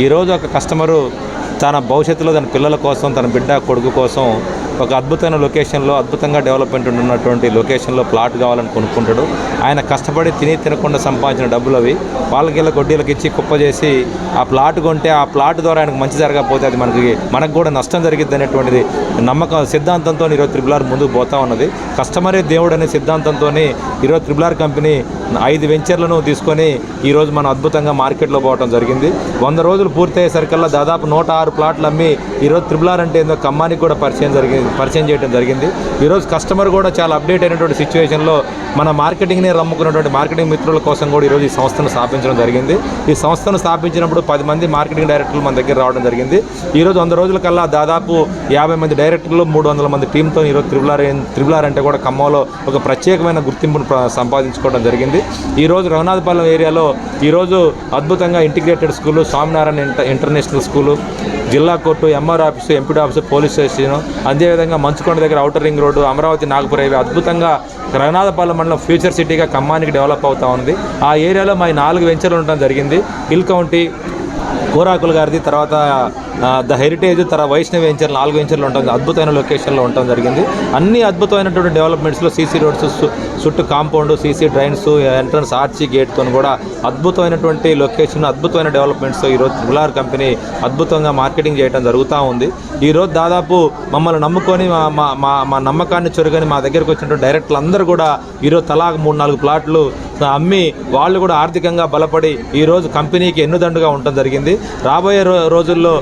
ఈరోజు ఒక కస్టమరు తన భవిష్యత్తులో తన పిల్లల కోసం, తన బిడ్డ కొడుకు కోసం ఒక అద్భుతమైన లొకేషన్లో, అద్భుతంగా డెవలప్మెంట్ ఉన్నటువంటి లొకేషన్లో ప్లాట్ కావాలని కొనుక్కుంటాడు. ఆయన కష్టపడి తినకుండా సంపాదించిన డబ్బులు అవి వాళ్ళకి గొడ్డీలకు ఇచ్చి కుప్ప చేసి ఆ ప్లాట్ కొంటే ఆ ప్లాట్ ద్వారా ఆయనకు మంచి జరగకపోతే అది మనకు కూడా నష్టం జరిగిద్ది అనేటువంటిది నమ్మకం సిద్ధాంతంతో ఈరోజు త్రిబుల్ ఆర్ ముందుకు పోతా ఉన్నది. కస్టమరే దేవుడు అనే సిద్ధాంతంతో ఈరోజు త్రిబుల్ ఆర్ కంపెనీ 5 వెంచర్లను తీసుకొని ఈరోజు మనం అద్భుతంగా మార్కెట్లో పోవడం జరిగింది. 100 రోజులు పూర్తయ్యేసరికల్లా దాదాపు 106 ప్లాట్లు అమ్మి ఈరోజు త్రిబుల్ ఆర్ అంటే ఏందో ఖమ్మానికి కూడా పరిచయం చేయడం జరిగింది. ఈరోజు కస్టమర్ కూడా చాలా అప్డేట్ అయినటువంటి సిచ్యువేషన్లో మన మార్కెటింగ్ని నమ్ముకున్నటువంటి మార్కెటింగ్ మిత్రుల కోసం కూడా ఈరోజు ఈ సంస్థను స్థాపించడం జరిగింది. ఈ సంస్థను స్థాపించినప్పుడు 10 మంది మార్కెటింగ్ డైరెక్టర్లు మన దగ్గర రావడం జరిగింది. ఈరోజు 100 రోజుల కల్లా దాదాపు 50 మంది డైరెక్టర్లు, 300 మంది టీంతో ఈరోజు త్రిబుల్ ఆర్ అంటే కూడా ఖమ్మంలో ఒక ప్రత్యేకమైన గుర్తింపును సంపాదించుకోవడం జరిగింది. ఈరోజు రఘునాథపాలెం ఏరియాలో ఈరోజు అద్భుతంగా integrated school, Swaminarayan international school, జిల్లా court, MR office, MPD office, police station, అదేవిధంగా మంచుకొండ దగ్గర outer ring road, Amaravati, Nagpur highway అద్భుతంగా రఘునాథపాలెం మండలం ఫ్యూచర్ సిటీగా ఖమ్మానికి డెవలప్ అవుతూ ఉంది. ఆ ఏరియాలో మా 4 వెంచర్లు ఉండడం జరిగింది. హిల్ కౌంటీ, కోరాకుల గారిది, తర్వాత ద హెరిటేజ్, తర్వాత వైష్ణవి వెంచర్లు 4 వెంచర్లు ఉంటుంది. అద్భుతమైన లొకేషన్లో ఉండటం జరిగింది. అన్ని అద్భుతమైనటువంటి డెవలప్మెంట్స్లో సీసీ రోడ్స్, చుట్టూ compound, CC drains, entrance arch గేట్తో కూడా అద్భుతమైనటువంటి లొకేషన్, అద్భుతమైన డెవలప్మెంట్స్తో ఈరోజు త్రిబుల్ ఆర్ కంపెనీ అద్భుతంగా మార్కెటింగ్ చేయడం జరుగుతూ ఉంది. ఈరోజు దాదాపు మమ్మల్ని నమ్ముకొని మా నమ్మకాన్ని చొరుగని మా దగ్గరకు వచ్చినటువంటి డైరెక్టర్లు అందరూ కూడా ఈరోజు తలా 3-4 ప్లాట్లు అమ్మి వాళ్ళు కూడా ఆర్థికంగా బలపడి ఈరోజు కంపెనీకి ఎన్నుదండుగా ఉండటం జరిగింది. రాబోయే రోజుల్లో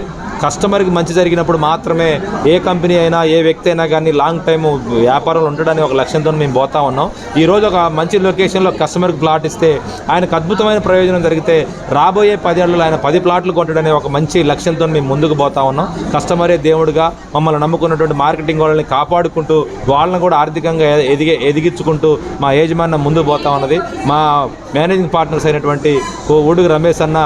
కస్టమర్కి మంచి జరిగినప్పుడు మాత్రమే ఏ కంపెనీ అయినా, ఏ వ్యక్తి అయినా కానీ లాంగ్ టైం వ్యాపారంలో ఉండడానికి ఒక లక్ష్యంతో మేము పోతా ఉన్నాం. ఈరోజు ఒక మంచి లొకేషన్లో కస్టమర్కి ప్లాట్ ఇస్తే ఆయనకు అద్భుతమైన ప్రయోజనం జరిగితే రాబోయే 10 ఏళ్లలో ఆయన 10 ప్లాట్లు కొంటాడనే ఒక మంచి లక్ష్యంతో మేము ముందుకు పోతా ఉన్నాం. కస్టమరే దేవుడుగా మమ్మల్ని నమ్ముకున్నటువంటి మార్కెటింగ్ వాళ్ళని కాపాడుకుంటూ వాళ్ళని కూడా ఆర్థికంగా ఎదిగించుకుంటూ మా యజమాన్యం ముందుకు పోతా ఉన్నది. మా మేనేజింగ్ పార్ట్నర్స్ అయినటువంటి ఉడుగు రమేష్ అన్న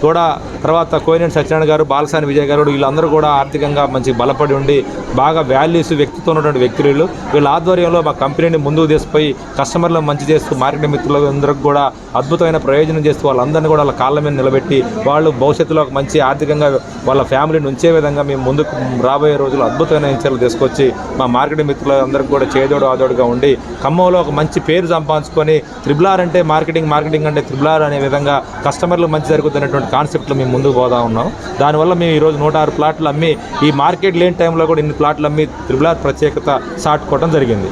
కూడా, తర్వాత కోయినేని సత్యనారాయణ గారు, బాలసాని విజయ్ గారు, వీళ్ళందరూ కూడా ఆర్థికంగా మంచి బలపడి ఉండి బాగా వాల్యూస్ వ్యక్తితో ఉన్నటువంటి వ్యక్తులు వీళ్ళ ఆధ్వర్యంలో మా కంపెనీని ముందుకు తీసుకుపోయి కస్టమర్లను మంచి చేస్తూ మార్కెటింగ్ మిత్రులందరికీ కూడా అద్భుతమైన ప్రయోజనం చేస్తూ వాళ్ళందరినీ కూడా వాళ్ళ కాళ్ళ మీద నిలబెట్టి వాళ్ళు భవిష్యత్తులో ఒక మంచి ఆర్థికంగా వాళ్ళ ఫ్యామిలీని ఉంచే విధంగా మేము ముందుకు రాబోయే రోజులు అద్భుతమైన వెంచర్లు తీసుకొచ్చి మా మార్కెటింగ్ మిత్రులందరికీ కూడా చేదోడు ఆదోడుగా ఉండి ఖమ్మంలో ఒక మంచి పేరు సంపాదించుకొని త్రిబుల్ ఆర్ అంటే మార్కెటింగ్ అంటే త్రిబుల్ ఆర్ అనే విధంగా కస్టమర్లు మంచి జరుగుతున్నటువంటి కాన్సెప్ట్లో మేము ముందుకు పోతా ఉన్నాం. దానివల్ల మేము ఈరోజు 106 ప్లాట్లు అమ్మి ఈ మార్కెట్ లేని టైంలో కూడా ఇన్ని ప్లాట్లు అమ్మి త్రిబుల్ ఆర్ ప్రత్యేకత చాటుకోవడం జరిగింది.